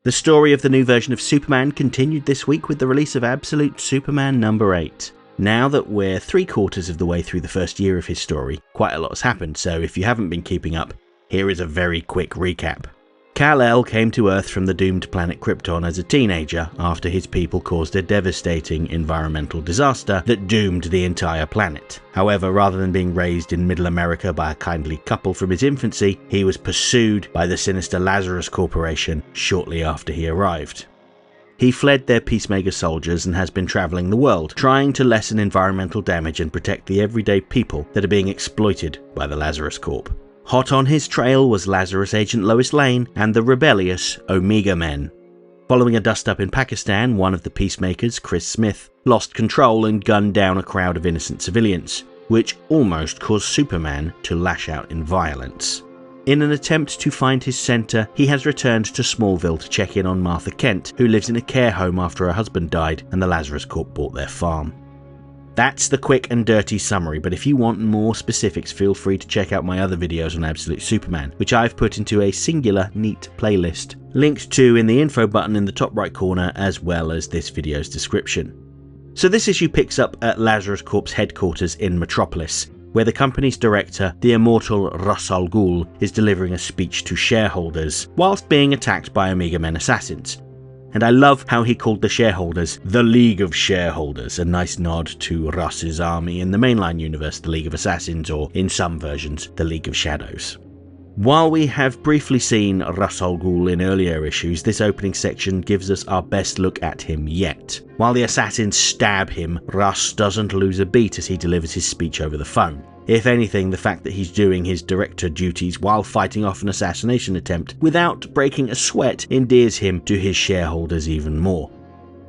The story of the new version of Superman continued this week with the release of Absolute Superman number 8. Now that we're 3/4 of the way through the first year of his story, quite a lot has happened, so if you haven't been keeping up, here is a very quick recap. Kal-El came to Earth from the doomed planet Krypton as a teenager after his people caused a devastating environmental disaster that doomed the entire planet. However, rather than being raised in Middle America by a kindly couple from his infancy, he was pursued by the sinister Lazarus Corporation shortly after he arrived. He fled their Peacemaker soldiers and has been travelling the world, trying to lessen environmental damage and protect the everyday people that are being exploited by the Lazarus Corp. Hot on his trail was Lazarus agent Lois Lane and the rebellious Omega Men. Following a dust-up in Pakistan, one of the Peacemakers, Chris Smith, lost control and gunned down a crowd of innocent civilians, which almost caused Superman to lash out in violence. In an attempt to find his centre, he has returned to Smallville to check in on Martha Kent, who lives in a care home after her husband died and the Lazarus Corp bought their farm. That's the quick and dirty summary, but if you want more specifics, feel free to check out my other videos on Absolute Superman, which I've put into a singular, neat playlist, linked to in the info button in the top right corner as well as this video's description. So this issue picks up at Lazarus Corp's headquarters in Metropolis, where the company's director, the immortal Ra's al Ghul, is delivering a speech to shareholders, whilst being attacked by Omega Men assassins. And I love how he called the shareholders the League of Shareholders, a nice nod to Ra's army in the mainline universe, the League of Assassins, or in some versions, the League of Shadows. While we have briefly seen Ra's al Ghul in earlier issues, this opening section gives us our best look at him yet. While the assassins stab him, Ra's doesn't lose a beat as he delivers his speech over the phone. If anything, the fact that he's doing his director duties while fighting off an assassination attempt without breaking a sweat endears him to his shareholders even more.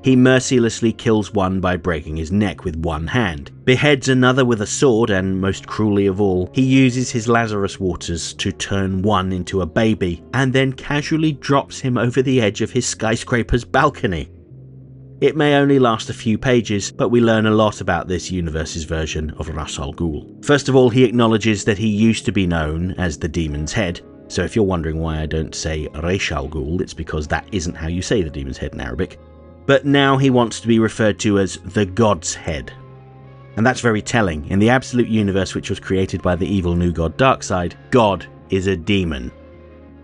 He mercilessly kills one by breaking his neck with one hand, beheads another with a sword, and most cruelly of all, he uses his Lazarus waters to turn one into a baby, and then casually drops him over the edge of his skyscraper's balcony. It may only last a few pages, but we learn a lot about this universe's version of Ra's al Ghul. First of all, he acknowledges that he used to be known as the Demon's Head, so if you're wondering why I don't say Ra's al Ghul, it's because that isn't how you say the Demon's Head in Arabic. But now he wants to be referred to as the God's Head. And that's very telling. In the Absolute Universe, which was created by the evil new god Darkseid, God is a demon.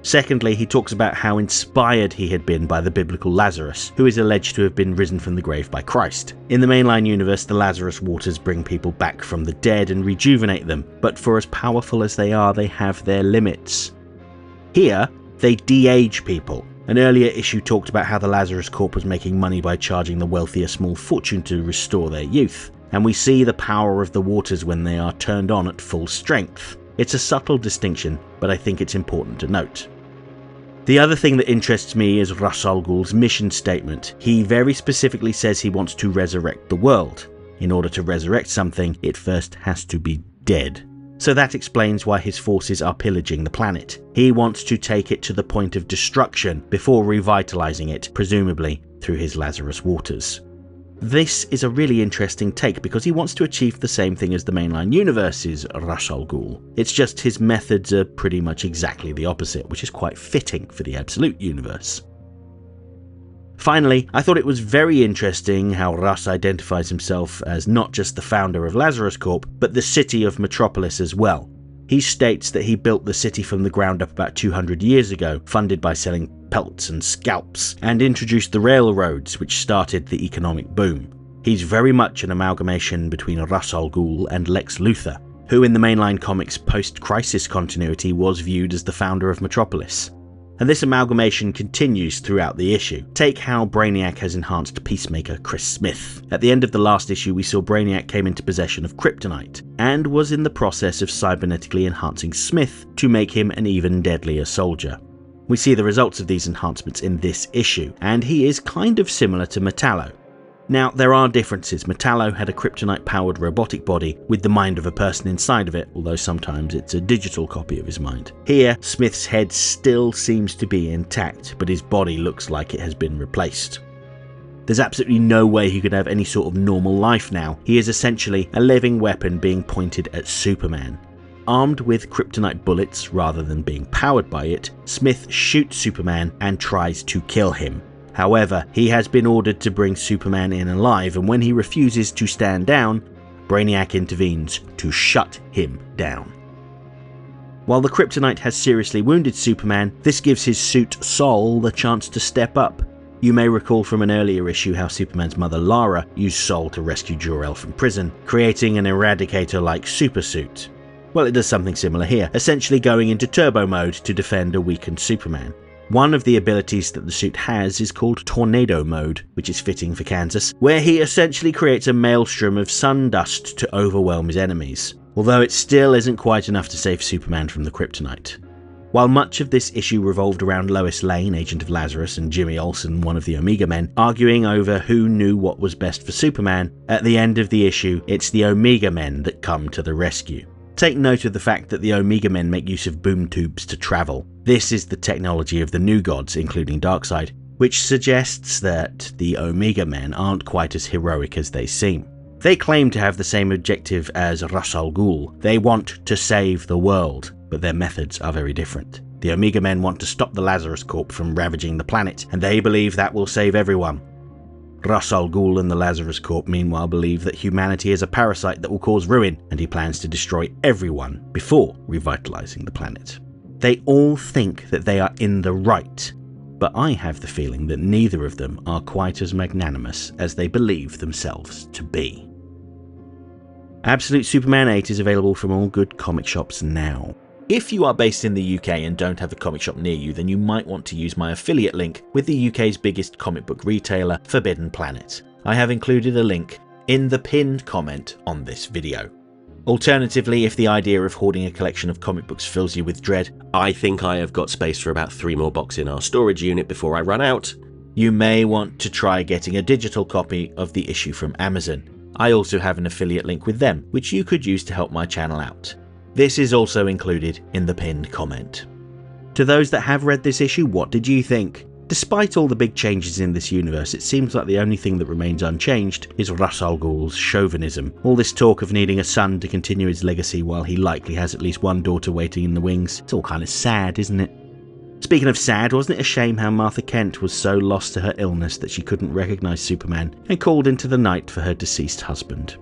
Secondly, he talks about how inspired he had been by the biblical Lazarus, who is alleged to have been risen from the grave by Christ. In the mainline universe, the Lazarus waters bring people back from the dead and rejuvenate them, but for as powerful as they are, they have their limits. Here, they de-age people. An earlier issue talked about how the Lazarus Corp was making money by charging the wealthy a small fortune to restore their youth, and we see the power of the waters when they are turned on at full strength. It's a subtle distinction, but I think it's important to note. The other thing that interests me is Ra's al Ghul's mission statement. He very specifically says he wants to resurrect the world. In order to resurrect something, it first has to be dead. So that explains why his forces are pillaging the planet. He wants to take it to the point of destruction before revitalizing it, presumably through his Lazarus waters. This is a really interesting take because he wants to achieve the same thing as the mainline universe's Ra's al Ghul. It's just his methods are pretty much exactly the opposite, which is quite fitting for the Absolute Universe. Finally, I thought it was very interesting how Ra's identifies himself as not just the founder of Lazarus Corp, but the city of Metropolis as well. He states that he built the city from the ground up about 200 years ago, funded by selling pelts and scalps, and introduced the railroads, which started the economic boom. He's very much an amalgamation between Ra's al Ghul and Lex Luthor, who in the mainline comics post-Crisis continuity was viewed as the founder of Metropolis. And this amalgamation continues throughout the issue. Take how Brainiac has enhanced Peacemaker Chris Smith. At the end of the last issue, we saw Brainiac came into possession of Kryptonite, and was in the process of cybernetically enhancing Smith to make him an even deadlier soldier. We see the results of these enhancements in this issue, and he is kind of similar to Metallo. Now, there are differences. Metallo had a kryptonite-powered robotic body with the mind of a person inside of it, although sometimes it's a digital copy of his mind. Here, Smith's head still seems to be intact, but his body looks like it has been replaced. There's absolutely no way he could have any sort of normal life now. He is essentially a living weapon being pointed at Superman. Armed with kryptonite bullets rather than being powered by it, Smith shoots Superman and tries to kill him. However, he has been ordered to bring Superman in alive, and when he refuses to stand down, Brainiac intervenes to shut him down. While the kryptonite has seriously wounded Superman, this gives his suit Sol the chance to step up. You may recall from an earlier issue how Superman's mother Lara used Sol to rescue Jor-El from prison, creating an Eradicator-like supersuit. Well, it does something similar here, essentially going into turbo mode to defend a weakened Superman. One of the abilities that the suit has is called Tornado Mode, which is fitting for Kansas, where he essentially creates a maelstrom of sun dust to overwhelm his enemies, although it still isn't quite enough to save Superman from the kryptonite. While much of this issue revolved around Lois Lane, Agent of Lazarus, and Jimmy Olsen, one of the Omega Men, arguing over who knew what was best for Superman, at the end of the issue, it's the Omega Men that come to the rescue. Take note of the fact that the Omega Men make use of boom tubes to travel. This is the technology of the new gods, including Darkseid, which suggests that the Omega Men aren't quite as heroic as they seem. They claim to have the same objective as Ra's al Ghul. They want to save the world, but their methods are very different. The Omega Men want to stop the Lazarus Corp from ravaging the planet, and they believe that will save everyone. Ra's al Ghul and the Lazarus Corp meanwhile believe that humanity is a parasite that will cause ruin, and he plans to destroy everyone before revitalizing the planet. They all think that they are in the right, but I have the feeling that neither of them are quite as magnanimous as they believe themselves to be. Absolute Superman 8 is available from all good comic shops now. If you are based in the UK and don't have a comic shop near you, then you might want to use my affiliate link with the UK's biggest comic book retailer, Forbidden Planet. I have included a link in the pinned comment on this video. Alternatively, if the idea of hoarding a collection of comic books fills you with dread, I think I have got space for about 3 more boxes in our storage unit before I run out, you may want to try getting a digital copy of the issue from Amazon. I also have an affiliate link with them, which you could use to help my channel out. This is also included in the pinned comment. To those that have read this issue, what did you think? Despite all the big changes in this universe, it seems like the only thing that remains unchanged is Ra's al Ghul's chauvinism. All this talk of needing a son to continue his legacy while he likely has at least one daughter waiting in the wings, it's all kind of sad, isn't it? Speaking of sad, wasn't it a shame how Martha Kent was so lost to her illness that she couldn't recognise Superman and called into the night for her deceased husband?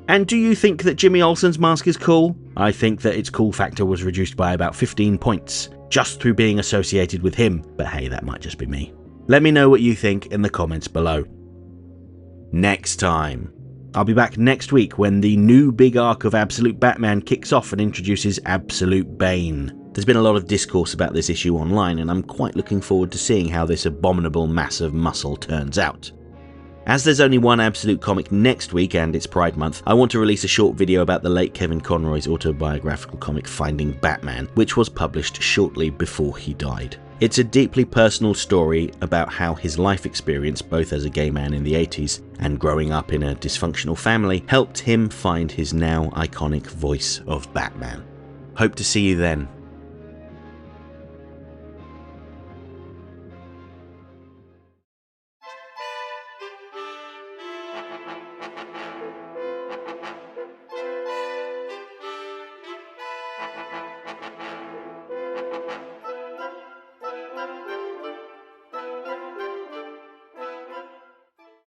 And do you think that Jimmy Olsen's mask is cool? I think that its cool factor was reduced by about 15 points, just through being associated with him, but hey, that might just be me. Let me know what you think in the comments below. Next time. I'll be back next week when the new big arc of Absolute Batman kicks off and introduces Absolute Bane. There's been a lot of discourse about this issue online, and I'm quite looking forward to seeing how this abominable mass of muscle turns out. As there's only one Absolute comic next week and it's Pride Month, I want to release a short video about the late Kevin Conroy's autobiographical comic Finding Batman, which was published shortly before he died. It's a deeply personal story about how his life experience, both as a gay man in the 80s and growing up in a dysfunctional family, helped him find his now iconic voice of Batman. Hope to see you then.